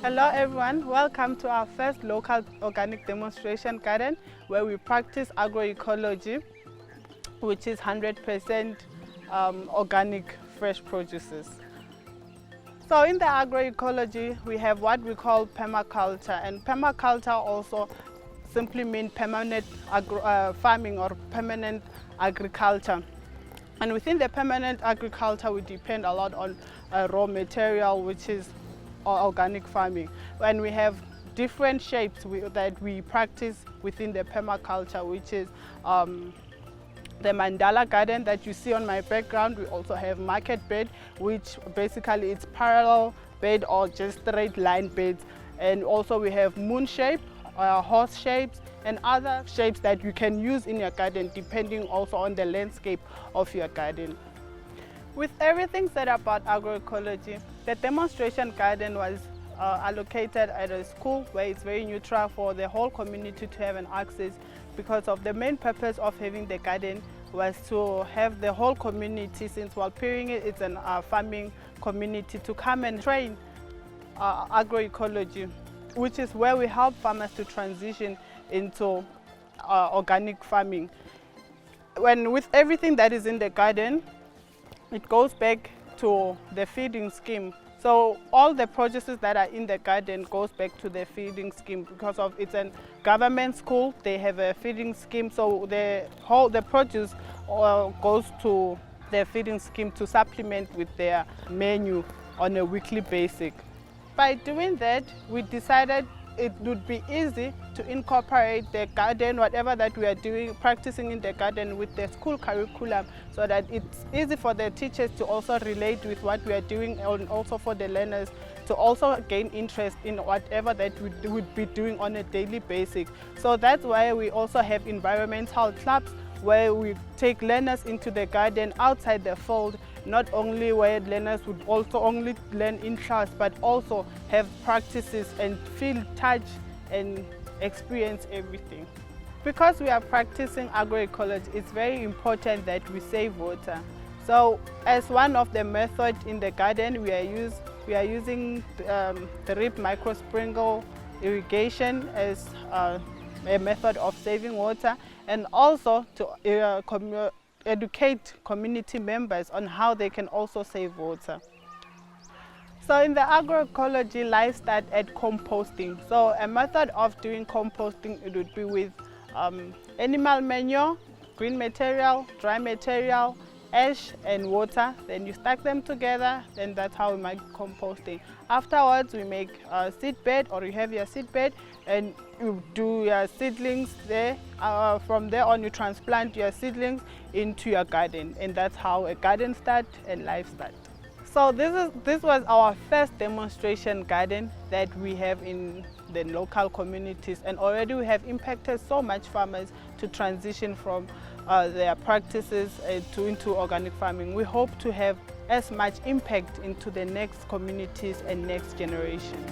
Hello everyone, welcome to our first local organic demonstration garden where we practice agroecology, which is 100% organic fresh produces. So in the agroecology we have what we call permaculture, and permaculture also simply means permanent farming or permanent agriculture. And within the permanent agriculture we depend a lot on raw material, which is organic farming, and we have different shapes that we practice within the permaculture, which is the mandala garden that you see on my background. We also have market bed, which basically it's parallel bed or just straight line beds, and also we have moon shape, horse shapes, and other shapes that you can use in your garden depending also on the landscape of your garden. With everything said about agroecology, the demonstration garden was allocated at a school where it's very neutral for the whole community to have an access, because of the main purpose of having the garden was to have the whole community, since Walpering it's an farming community, to come and train agroecology, which is where we help farmers to transition into organic farming. With everything that is in the garden, it goes back to the feeding scheme. So all the produces that are in the garden goes back to the feeding scheme, because of it's a government school. They have a feeding scheme, so the produce goes to the feeding scheme to supplement with their menu on a weekly basis. By doing that, we decided it would be easy to incorporate the garden, whatever that we are doing, practicing in the garden, with the school curriculum, so that it's easy for the teachers to also relate with what we are doing, and also for the learners to also gain interest in whatever that we would be doing on a daily basis. So that's why we also have environmental clubs, where we take learners into the garden outside the field, not only where learners would also only learn in class, but also have practices and feel, touch and experience everything. Because we are practicing agroecology, it's very important that we save water. So as one of the methods in the garden, we are using drip micro sprinkle irrigation as a method of saving water, and also to educate community members on how they can also save water. So in the agroecology, life starts at composting. So a method of doing composting, it would be with animal manure, green material, dry material, ash and water. Then you stack them together, then that's how we make composting. Afterwards we make a seed bed, or you have your seed bed and you do your seedlings there. From there on you transplant your seedlings into your garden, and that's how a garden starts and life starts. So this was our first demonstration garden that we have in the local communities, and already we have impacted so much farmers to transition from their practices into organic farming. We hope to have as much impact into the next communities and next generation.